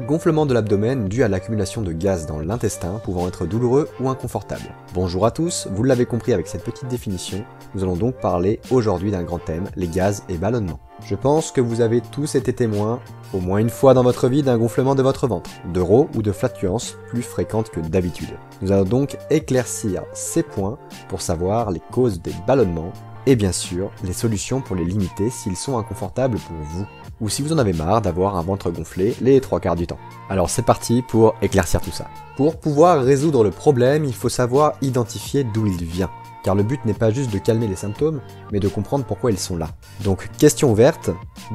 Gonflement de l'abdomen dû à l'accumulation de gaz dans l'intestin pouvant être douloureux ou inconfortable. Bonjour à tous, vous l'avez compris avec cette petite définition, nous allons donc parler aujourd'hui d'un grand thème, les gaz et ballonnements. Je pense que vous avez tous été témoins, au moins une fois dans votre vie, d'un gonflement de votre ventre, de rots ou de flatulences plus fréquentes que d'habitude. Nous allons donc éclaircir ces points pour savoir les causes des ballonnements et bien sûr les solutions pour les limiter s'ils sont inconfortables pour vous, ou si vous en avez marre d'avoir un ventre gonflé les 3/4 du temps. Alors c'est parti pour éclaircir tout ça. Pour pouvoir résoudre le problème, il faut savoir identifier d'où il vient, car le but n'est pas juste de calmer les symptômes, mais de comprendre pourquoi ils sont là. Donc question ouverte,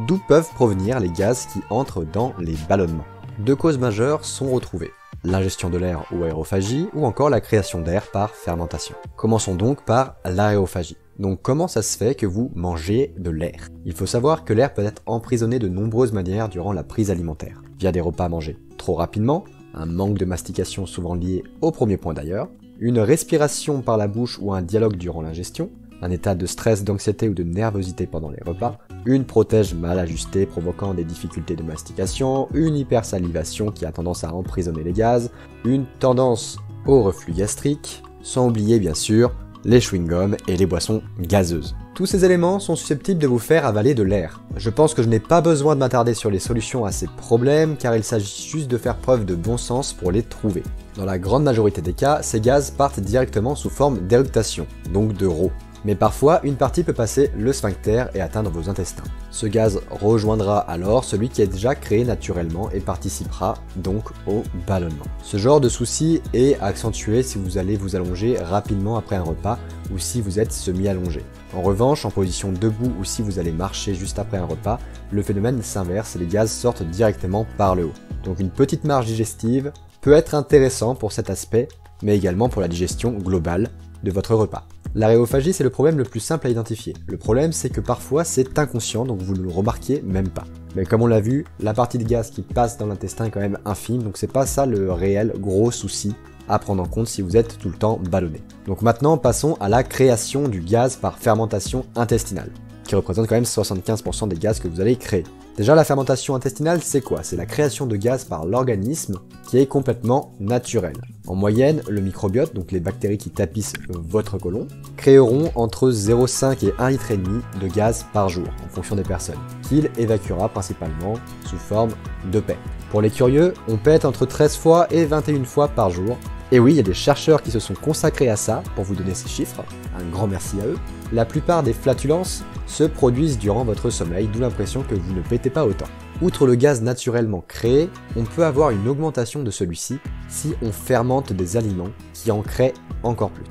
d'où peuvent provenir les gaz qui entrent dans les ballonnements? Deux causes majeures sont retrouvées. L'ingestion de l'air ou aérophagie, ou encore la création d'air par fermentation. Commençons donc par l'aérophagie. Donc comment ça se fait que vous mangez de l'air? Il faut savoir que l'air peut être emprisonné de nombreuses manières durant la prise alimentaire, via des repas mangés trop rapidement, un manque de mastication souvent lié au premier point d'ailleurs, une respiration par la bouche ou un dialogue durant l'ingestion, un état de stress, d'anxiété ou de nervosité pendant les repas, une protège mal ajustée provoquant des difficultés de mastication, une hypersalivation qui a tendance à emprisonner les gaz, une tendance au reflux gastrique, sans oublier bien sûr les chewing-gums et les boissons gazeuses. Tous ces éléments sont susceptibles de vous faire avaler de l'air. Je pense que je n'ai pas besoin de m'attarder sur les solutions à ces problèmes car il s'agit juste de faire preuve de bon sens pour les trouver. Dans la grande majorité des cas, ces gaz partent directement sous forme d'éructation, donc de rots. Mais parfois, une partie peut passer le sphincter et atteindre vos intestins. Ce gaz rejoindra alors celui qui est déjà créé naturellement et participera donc au ballonnement. Ce genre de souci est accentué si vous allez vous allonger rapidement après un repas ou si vous êtes semi-allongé. En revanche, en position debout ou si vous allez marcher juste après un repas, le phénomène s'inverse et les gaz sortent directement par le haut. Donc une petite marge digestive peut être intéressant pour cet aspect, mais également pour la digestion globale de votre repas. L'aérophagie, c'est le problème le plus simple à identifier. Le problème, c'est que parfois, c'est inconscient, donc vous ne le remarquez même pas. Mais comme on l'a vu, la partie de gaz qui passe dans l'intestin est quand même infime, donc c'est pas ça le réel gros souci à prendre en compte si vous êtes tout le temps ballonné. Donc maintenant, passons à la création du gaz par fermentation intestinale, qui représente quand même 75% des gaz que vous allez créer. Déjà, la fermentation intestinale, c'est quoi? C'est la création de gaz par l'organisme qui est complètement naturelle. En moyenne, le microbiote, donc les bactéries qui tapissent votre côlon, créeront entre 0,5 et 1,5 litre de gaz par jour, en fonction des personnes, qu'il évacuera principalement sous forme de paix. Pour les curieux, on pète entre 13 fois et 21 fois par jour. Et oui, il y a des chercheurs qui se sont consacrés à ça, pour vous donner ces chiffres, un grand merci à eux. La plupart des flatulences se produisent durant votre sommeil, d'où l'impression que vous ne pétez pas autant. Outre le gaz naturellement créé, on peut avoir une augmentation de celui-ci si on fermente des aliments qui en créent encore plus.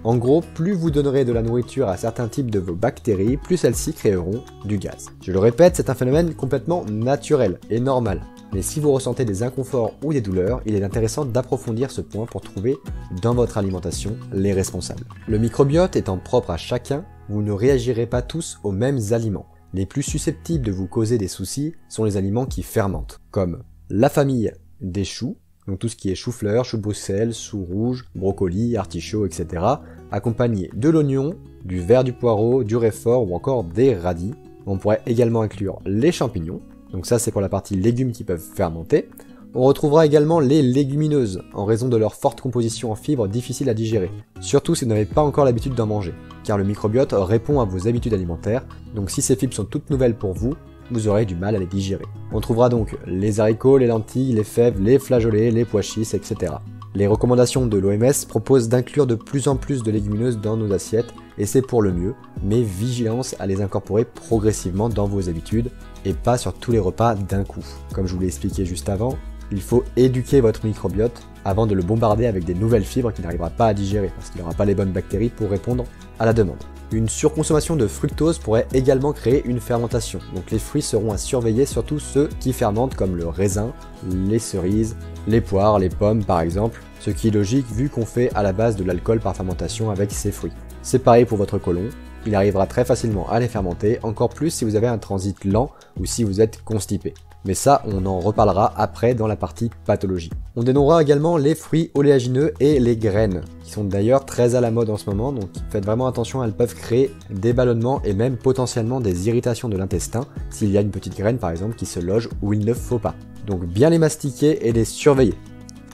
En gros, plus vous donnerez de la nourriture à certains types de vos bactéries, plus celles-ci créeront du gaz. Je le répète, c'est un phénomène complètement naturel et normal. Mais si vous ressentez des inconforts ou des douleurs, il est intéressant d'approfondir ce point pour trouver dans votre alimentation les responsables. Le microbiote étant propre à chacun, vous ne réagirez pas tous aux mêmes aliments. Les plus susceptibles de vous causer des soucis sont les aliments qui fermentent, comme la famille des choux, donc tout ce qui est chou-fleur, chou de Bruxelles, chou rouge, brocoli, artichaut, etc., accompagné de l'oignon, du ver du poireau, du réfort ou encore des radis. On pourrait également inclure les champignons, donc ça c'est pour la partie légumes qui peuvent fermenter. On retrouvera également les légumineuses, en raison de leur forte composition en fibres difficiles à digérer, surtout si vous n'avez pas encore l'habitude d'en manger, car le microbiote répond à vos habitudes alimentaires, donc si ces fibres sont toutes nouvelles pour vous, vous aurez du mal à les digérer. On trouvera donc les haricots, les lentilles, les fèves, les flageolets, les pois chiches, etc. Les recommandations de l'OMS proposent d'inclure de plus en plus de légumineuses dans nos assiettes, et c'est pour le mieux, mais vigilance à les incorporer progressivement dans vos habitudes, et pas sur tous les repas d'un coup. Comme je vous l'ai expliqué juste avant, il faut éduquer votre microbiote avant de le bombarder avec des nouvelles fibres qu'il n'arrivera pas à digérer, parce qu'il n'aura pas les bonnes bactéries pour répondre à la demande. Une surconsommation de fructose pourrait également créer une fermentation, donc les fruits seront à surveiller, surtout ceux qui fermentent comme le raisin, les cerises, les poires, les pommes par exemple, ce qui est logique vu qu'on fait à la base de l'alcool par fermentation avec ces fruits. C'est pareil pour votre côlon, il arrivera très facilement à les fermenter, encore plus si vous avez un transit lent ou si vous êtes constipé. mais ça on en reparlera après dans la partie pathologie. On dénombrera également les fruits oléagineux et les graines, qui sont d'ailleurs très à la mode en ce moment, donc faites vraiment attention, elles peuvent créer des ballonnements et même potentiellement des irritations de l'intestin s'il y a une petite graine par exemple qui se loge où il ne faut pas. Donc bien les mastiquer et les surveiller.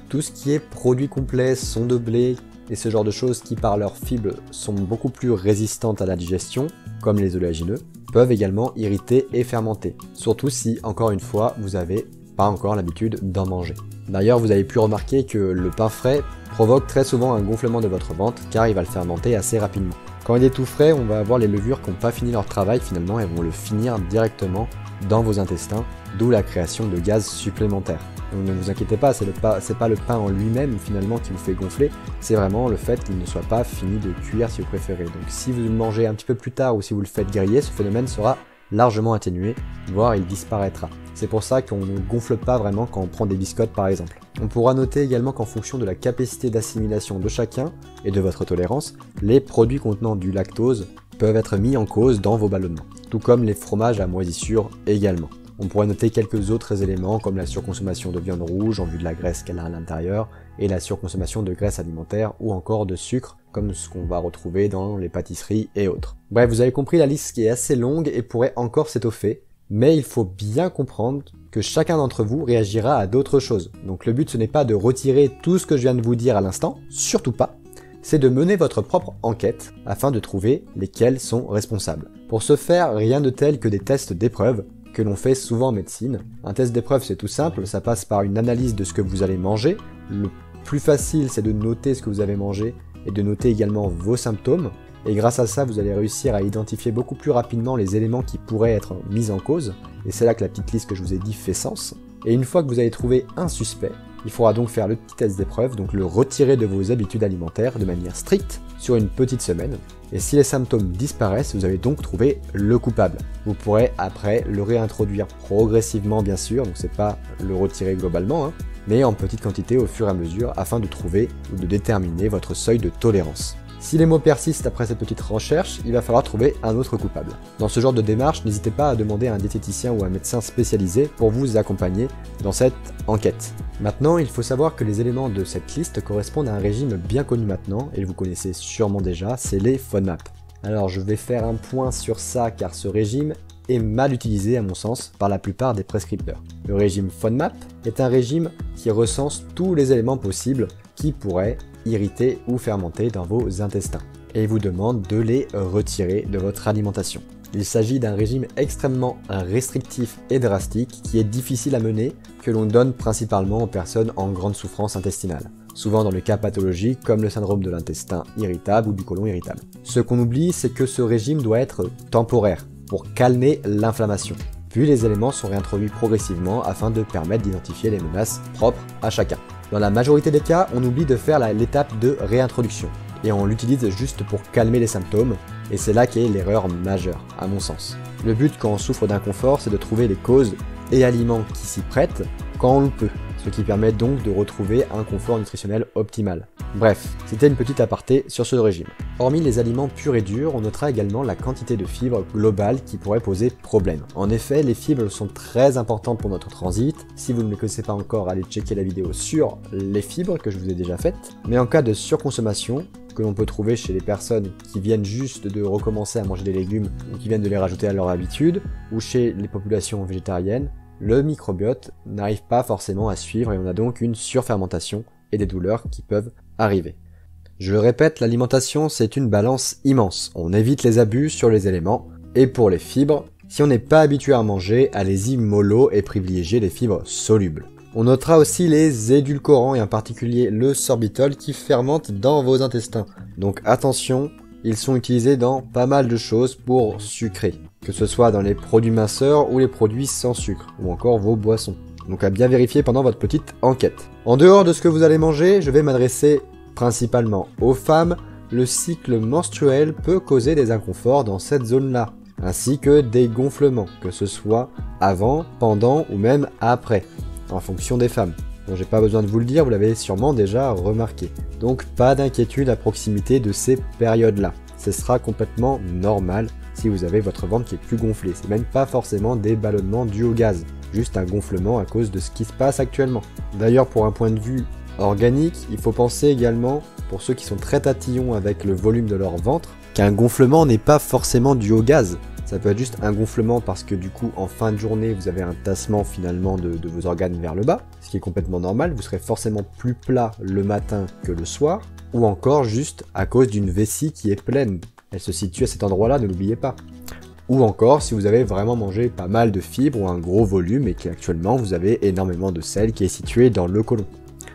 Tout ce qui est produits complets, son de blé et ce genre de choses qui par leurs fibres sont beaucoup plus résistantes à la digestion, comme les oléagineux, peuvent également irriter et fermenter, surtout si, encore une fois, vous n'avez pas encore l'habitude d'en manger. D'ailleurs, vous avez pu remarquer que le pain frais provoque très souvent un gonflement de votre ventre car il va le fermenter assez rapidement. Quand il est tout frais, on va avoir les levures qui n'ont pas fini leur travail finalement et vont le finir directement dans vos intestins, d'où la création de gaz supplémentaires. Donc ne vous inquiétez pas, c'est pas le pain en lui-même finalement qui vous fait gonfler, c'est vraiment le fait qu'il ne soit pas fini de cuire si vous préférez. Donc si vous le mangez un petit peu plus tard ou si vous le faites griller, ce phénomène sera largement atténué, voire il disparaîtra. C'est pour ça qu'on ne gonfle pas vraiment quand on prend des biscottes par exemple. On pourra noter également qu'en fonction de la capacité d'assimilation de chacun et de votre tolérance, les produits contenant du lactose peuvent être mis en cause dans vos ballonnements, tout comme les fromages à moisissure également. On pourrait noter quelques autres éléments comme la surconsommation de viande rouge en vue de la graisse qu'elle a à l'intérieur et la surconsommation de graisse alimentaire ou encore de sucre comme ce qu'on va retrouver dans les pâtisseries et autres. Bref, vous avez compris, la liste qui est assez longue et pourrait encore s'étoffer, mais il faut bien comprendre que chacun d'entre vous réagira à d'autres choses. Donc le but ce n'est pas de retirer tout ce que je viens de vous dire à l'instant, surtout pas, c'est de mener votre propre enquête afin de trouver lesquels sont responsables. Pour ce faire, rien de tel que des tests d'épreuve que l'on fait souvent en médecine. Un test d'épreuve c'est tout simple, ça passe par une analyse de ce que vous allez manger. Le plus facile c'est de noter ce que vous avez mangé et de noter également vos symptômes. Et grâce à ça vous allez réussir à identifier beaucoup plus rapidement les éléments qui pourraient être mis en cause. Et c'est là que la petite liste que je vous ai dit fait sens. Et une fois que vous avez trouvé un suspect, il faudra donc faire le petit test d'épreuve, donc le retirer de vos habitudes alimentaires de manière stricte sur une petite semaine. Et si les symptômes disparaissent, vous avez donc trouvé le coupable. Vous pourrez après le réintroduire progressivement bien sûr, donc c'est pas le retirer globalement, mais en petite quantité au fur et à mesure afin de trouver ou de déterminer votre seuil de tolérance. Si les mots persistent après cette petite recherche, il va falloir trouver un autre coupable. Dans ce genre de démarche, n'hésitez pas à demander à un diététicien ou un médecin spécialisé pour vous accompagner dans cette enquête. Maintenant, il faut savoir que les éléments de cette liste correspondent à un régime bien connu maintenant, et vous connaissez sûrement déjà, c'est les FODMAP. Alors je vais faire un point sur ça car ce régime est mal utilisé à mon sens par la plupart des prescripteurs. Le régime FODMAP est un régime qui recense tous les éléments possibles qui pourraient irriter ou fermenter dans vos intestins et vous demande de les retirer de votre alimentation. Il s'agit d'un régime extrêmement restrictif et drastique qui est difficile à mener, que l'on donne principalement aux personnes en grande souffrance intestinale, souvent dans le cas pathologiques comme le syndrome de l'intestin irritable ou du côlon irritable. Ce qu'on oublie, c'est que ce régime doit être temporaire pour calmer l'inflammation. Puis les éléments sont réintroduits progressivement afin de permettre d'identifier les menaces propres à chacun. Dans la majorité des cas, on oublie de faire l'étape de réintroduction et on l'utilise juste pour calmer les symptômes, et c'est là qu'est l'erreur majeure, à mon sens. Le but quand on souffre d'inconfort, c'est de trouver les causes et aliments qui s'y prêtent quand on le peut, ce qui permet donc de retrouver un confort nutritionnel optimal. Bref, c'était une petite aparté sur ce régime. Hormis les aliments purs et durs, on notera également la quantité de fibres globale qui pourrait poser problème. En effet, les fibres sont très importantes pour notre transit. Si vous ne les connaissez pas encore, allez checker la vidéo sur les fibres que je vous ai déjà faite. Mais en cas de surconsommation, que l'on peut trouver chez les personnes qui viennent juste de recommencer à manger des légumes ou qui viennent de les rajouter à leur habitude, ou chez les populations végétariennes, le microbiote n'arrive pas forcément à suivre et on a donc une surfermentation et des douleurs qui peuvent arriver. Je le répète, l'alimentation c'est une balance immense, on évite les abus sur les éléments, et pour les fibres, si on n'est pas habitué à manger, allez-y mollo et privilégiez les fibres solubles. On notera aussi les édulcorants et en particulier le sorbitol qui fermente dans vos intestins. Donc attention, ils sont utilisés dans pas mal de choses pour sucrer, que ce soit dans les produits minceurs ou les produits sans sucre, ou encore vos boissons. Donc à bien vérifier pendant votre petite enquête. En dehors de ce que vous allez manger, je vais m'adresser principalement aux femmes. Le cycle menstruel peut causer des inconforts dans cette zone-là, ainsi que des gonflements, que ce soit avant, pendant ou même après, en fonction des femmes. Bon, j'ai pas besoin de vous le dire, vous l'avez sûrement déjà remarqué. Donc pas d'inquiétude à proximité de ces périodes-là. Ce sera complètement normal si vous avez votre ventre qui est plus gonflé. C'est même pas forcément des ballonnements dus au gaz. juste un gonflement à cause de ce qui se passe actuellement. D'ailleurs, pour un point de vue organique, il faut penser également, pour ceux qui sont très tatillons avec le volume de leur ventre, qu'un gonflement n'est pas forcément dû au gaz. Ça peut être juste un gonflement parce que du coup, en fin de journée, vous avez un tassement finalement de vos organes vers le bas, ce qui est complètement normal, vous serez forcément plus plat le matin que le soir, ou encore juste à cause d'une vessie qui est pleine. Elle se situe à cet endroit-là, ne l'oubliez pas. Ou encore si vous avez vraiment mangé pas mal de fibres ou un gros volume et qu'actuellement vous avez énormément de sel qui est situé dans le côlon.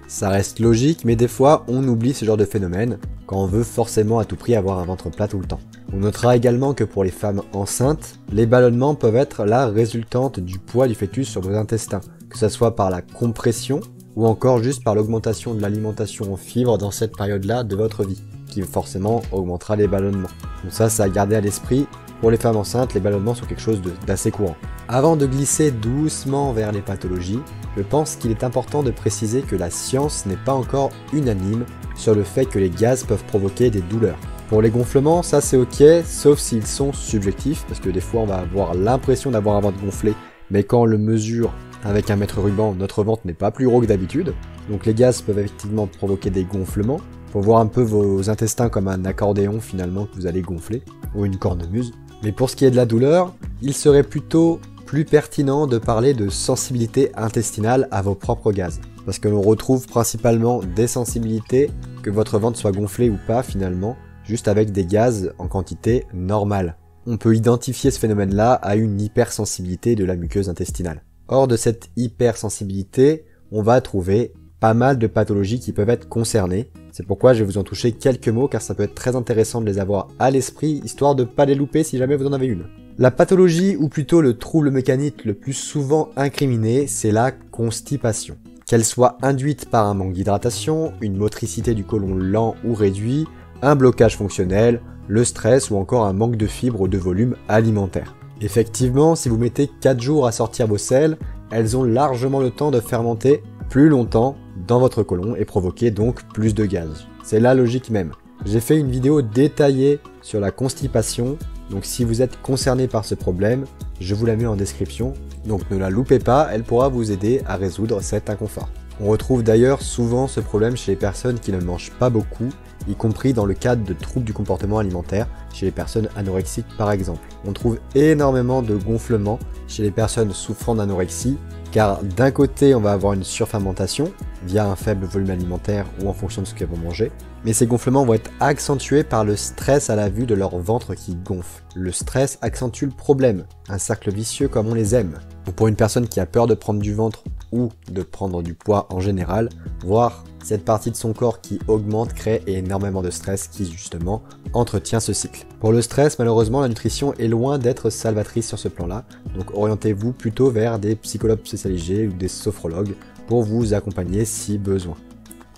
Ça reste logique, mais des fois on oublie ce genre de phénomène quand on veut forcément à tout prix avoir un ventre plat tout le temps. On notera également que pour les femmes enceintes, les ballonnements peuvent être la résultante du poids du fœtus sur vos intestins, que ce soit par la compression ou encore juste par l'augmentation de l'alimentation en fibres dans cette période-là de votre vie, qui forcément augmentera les ballonnements. Donc ça, c'est à garder à l'esprit. Pour les femmes enceintes, les ballonnements sont quelque chose d'assez courant. Avant de glisser doucement vers les pathologies, je pense qu'il est important de préciser que la science n'est pas encore unanime sur le fait que les gaz peuvent provoquer des douleurs. Pour les gonflements, ça c'est ok, sauf s'ils sont subjectifs, parce que des fois on va avoir l'impression d'avoir un ventre gonflé, mais quand on le mesure avec un mètre ruban, notre ventre n'est pas plus gros que d'habitude. Donc les gaz peuvent effectivement provoquer des gonflements. Faut voir un peu vos intestins comme un accordéon finalement que vous allez gonfler, ou une cornemuse. Mais pour ce qui est de la douleur, il serait plutôt plus pertinent de parler de sensibilité intestinale à vos propres gaz. Parce que l'on retrouve principalement des sensibilités, que votre ventre soit gonflé ou pas finalement, juste avec des gaz en quantité normale. On peut identifier ce phénomène-là à une hypersensibilité de la muqueuse intestinale. Hors de cette hypersensibilité, on va trouver pas mal de pathologies qui peuvent être concernées. C'est pourquoi je vais vous en toucher quelques mots car ça peut être très intéressant de les avoir à l'esprit, histoire de pas les louper si jamais vous en avez une. La pathologie, ou plutôt le trouble mécanique le plus souvent incriminé, c'est la constipation. Qu'elle soit induite par un manque d'hydratation, une motricité du côlon lent ou réduit, un blocage fonctionnel, le stress ou encore un manque de fibres ou de volume alimentaire. Effectivement, si vous mettez 4 jours à sortir vos selles, elles ont largement le temps de fermenter plus longtemps dans votre côlon et provoquer donc plus de gaz. C'est la logique même. J'ai fait une vidéo détaillée sur la constipation, donc si vous êtes concerné par ce problème, je vous la mets en description, donc ne la loupez pas, elle pourra vous aider à résoudre cet inconfort. On retrouve d'ailleurs souvent ce problème chez les personnes qui ne mangent pas beaucoup, y compris dans le cadre de troubles du comportement alimentaire, chez les personnes anorexiques par exemple. On trouve énormément de gonflements chez les personnes souffrant d'anorexie, car d'un côté on va avoir une surfermentation via un faible volume alimentaire ou en fonction de ce qu'elles vont manger, mais ces gonflements vont être accentués par le stress à la vue de leur ventre qui gonfle. Le stress accentue le problème, un cercle vicieux comme on les aime. Donc pour une personne qui a peur de prendre du ventre ou de prendre du poids en général, voir cette partie de son corps qui augmente crée énormément de stress qui justement entretient ce cycle. Pour le stress, malheureusement, la nutrition est loin d'être salvatrice sur ce plan-là, donc orientez-vous plutôt vers des psychologues spécialisés ou des sophrologues pour vous accompagner si besoin.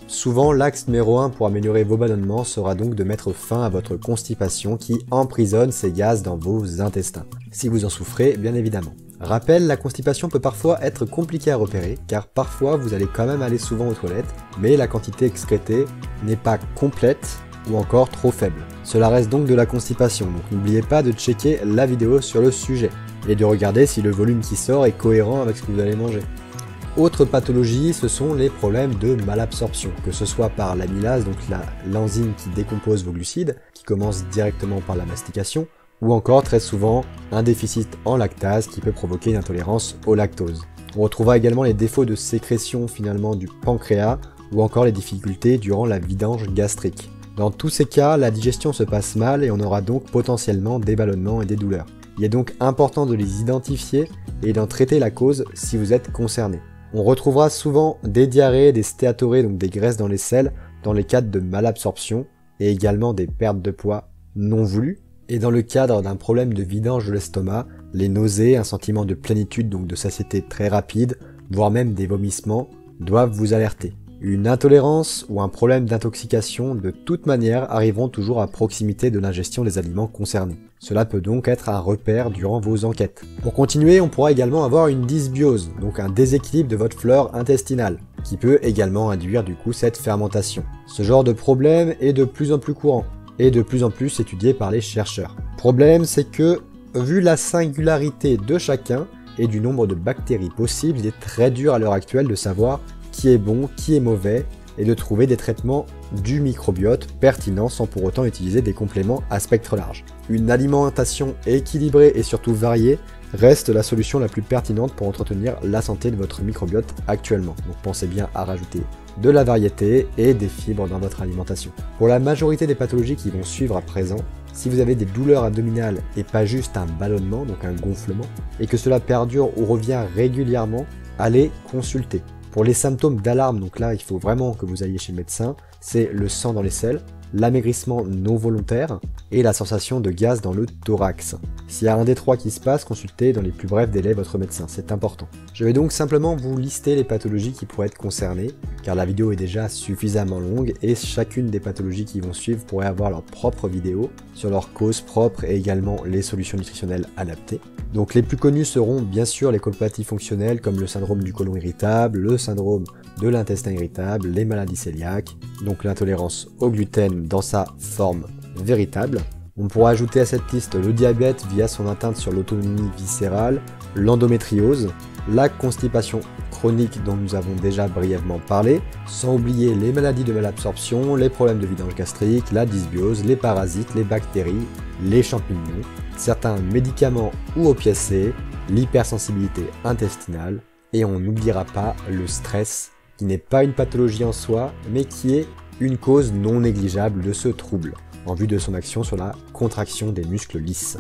Souvent, l'axe numéro 1 pour améliorer vos ballonnements sera donc de mettre fin à votre constipation qui emprisonne ces gaz dans vos intestins, si vous en souffrez bien évidemment. Rappel, la constipation peut parfois être compliquée à repérer, car parfois vous allez quand même aller souvent aux toilettes, mais la quantité excrétée n'est pas complète ou encore trop faible. Cela reste donc de la constipation, donc n'oubliez pas de checker la vidéo sur le sujet, et de regarder si le volume qui sort est cohérent avec ce que vous allez manger. Autre pathologie, ce sont les problèmes de malabsorption, que ce soit par l'amylase, donc l'enzyme qui décompose vos glucides, qui commence directement par la mastication, ou encore très souvent un déficit en lactase qui peut provoquer une intolérance au lactose. On retrouvera également les défauts de sécrétion finalement du pancréas ou encore les difficultés durant la vidange gastrique. Dans tous ces cas, la digestion se passe mal et on aura donc potentiellement des ballonnements et des douleurs. Il est donc important de les identifier et d'en traiter la cause si vous êtes concerné. On retrouvera souvent des diarrhées, des stéatorées, donc des graisses dans les selles, dans les cas de malabsorption et également des pertes de poids non voulues. Et dans le cadre d'un problème de vidange de l'estomac, les nausées, un sentiment de plénitude, donc de satiété très rapide, voire même des vomissements, doivent vous alerter. Une intolérance ou un problème d'intoxication de toute manière arriveront toujours à proximité de l'ingestion des aliments concernés. Cela peut donc être un repère durant vos enquêtes. Pour continuer, on pourra également avoir une dysbiose, donc un déséquilibre de votre flore intestinale, qui peut également induire du coup cette fermentation. Ce genre de problème est de plus en plus courant, et de plus en plus étudié par les chercheurs. Le problème, c'est que, vu la singularité de chacun, et du nombre de bactéries possibles, il est très dur à l'heure actuelle de savoir qui est bon, qui est mauvais, et de trouver des traitements du microbiote pertinents sans pour autant utiliser des compléments à spectre large. Une alimentation équilibrée et surtout variée reste la solution la plus pertinente pour entretenir la santé de votre microbiote actuellement. Donc pensez bien à rajouter de la variété et des fibres dans votre alimentation. Pour la majorité des pathologies qui vont suivre à présent, si vous avez des douleurs abdominales et pas juste un ballonnement, donc un gonflement, et que cela perdure ou revient régulièrement, allez consulter. Pour les symptômes d'alarme, donc là il faut vraiment que vous alliez chez le médecin, c'est le sang dans les selles, l'amaigrissement non volontaire et la sensation de gaz dans le thorax. S'il y a un des trois qui se passe, consultez dans les plus brefs délais votre médecin, c'est important. Je vais donc simplement vous lister les pathologies qui pourraient être concernées, car la vidéo est déjà suffisamment longue et chacune des pathologies qui vont suivre pourrait avoir leur propre vidéo sur leurs causes propres et également les solutions nutritionnelles adaptées. Donc les plus connus seront bien sûr les colopathies fonctionnelles comme le syndrome du côlon irritable, le syndrome de l'intestin irritable, les maladies cœliaques, donc l'intolérance au gluten dans sa forme véritable. On pourra ajouter à cette liste le diabète via son atteinte sur l'autonomie viscérale, l'endométriose, la constipation chronique dont nous avons déjà brièvement parlé, sans oublier les maladies de malabsorption, les problèmes de vidange gastrique, la dysbiose, les parasites, les bactéries, les champignons, certains médicaments ou opiacés, l'hypersensibilité intestinale, et on n'oubliera pas le stress, qui n'est pas une pathologie en soi, mais qui est une cause non négligeable de ce trouble, en vue de son action sur la contraction des muscles lisses.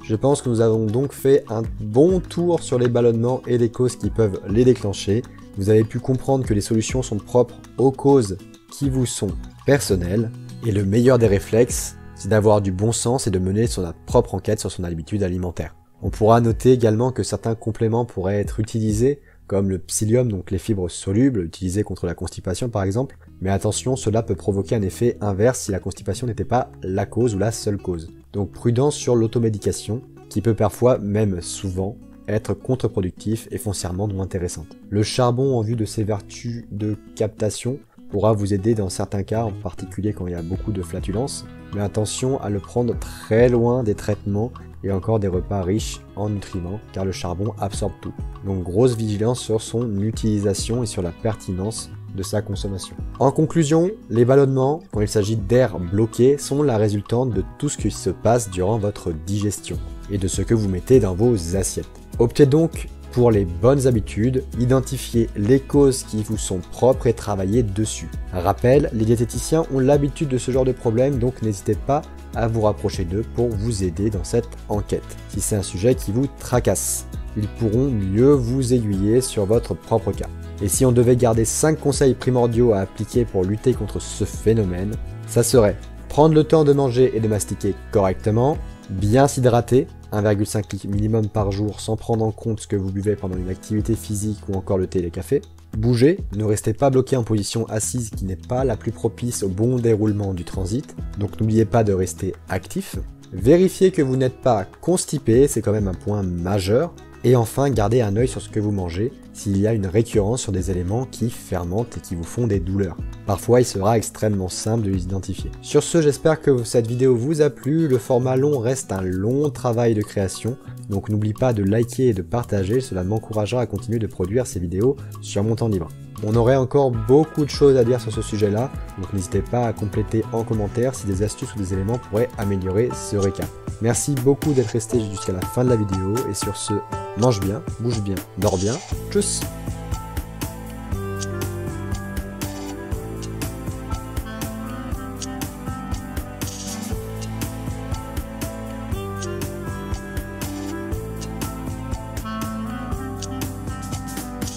Je pense que nous avons donc fait un bon tour sur les ballonnements et les causes qui peuvent les déclencher. Vous avez pu comprendre que les solutions sont propres aux causes qui vous sont personnelles, et le meilleur des réflexes, c'est d'avoir du bon sens et de mener son propre enquête sur son habitude alimentaire. On pourra noter également que certains compléments pourraient être utilisés, comme le psyllium, donc les fibres solubles, utilisées contre la constipation par exemple, mais attention, cela peut provoquer un effet inverse si la constipation n'était pas la cause ou la seule cause. Donc prudence sur l'automédication, qui peut parfois, même souvent, être contre-productif et foncièrement non intéressante. Le charbon, en vue de ses vertus de captation, pourra vous aider dans certains cas, en particulier quand il y a beaucoup de flatulences, mais attention à le prendre très loin des traitements et encore des repas riches en nutriments, car le charbon absorbe tout. Donc grosse vigilance sur son utilisation et sur la pertinence de sa consommation. En conclusion, les ballonnements, quand il s'agit d'air bloqué, sont la résultante de tout ce qui se passe durant votre digestion et de ce que vous mettez dans vos assiettes. Optez donc pour les bonnes habitudes, identifiez les causes qui vous sont propres et travaillez dessus. Rappel, les diététiciens ont l'habitude de ce genre de problème, donc n'hésitez pas à vous rapprocher d'eux pour vous aider dans cette enquête. Si c'est un sujet qui vous tracasse, ils pourront mieux vous aiguiller sur votre propre cas. Et si on devait garder 5 conseils primordiaux à appliquer pour lutter contre ce phénomène, ça serait prendre le temps de manger et de mastiquer correctement, bien s'hydrater, 1,5 litre minimum par jour sans prendre en compte ce que vous buvez pendant une activité physique ou encore le thé et les cafés. Bouger, ne restez pas bloqué en position assise qui n'est pas la plus propice au bon déroulement du transit, donc n'oubliez pas de rester actif. Vérifiez que vous n'êtes pas constipé, c'est quand même un point majeur. Et enfin, gardez un œil sur ce que vous mangez, s'il y a une récurrence sur des éléments qui fermentent et qui vous font des douleurs. Parfois, il sera extrêmement simple de les identifier. Sur ce, j'espère que cette vidéo vous a plu. Le format long reste un long travail de création, donc n'oublie pas de liker et de partager, cela m'encouragera à continuer de produire ces vidéos sur mon temps libre. On aurait encore beaucoup de choses à dire sur ce sujet-là, donc n'hésitez pas à compléter en commentaire si des astuces ou des éléments pourraient améliorer ce récap. Merci beaucoup d'être resté jusqu'à la fin de la vidéo, et sur ce, mange bien, bouge bien, dors bien, tchuss!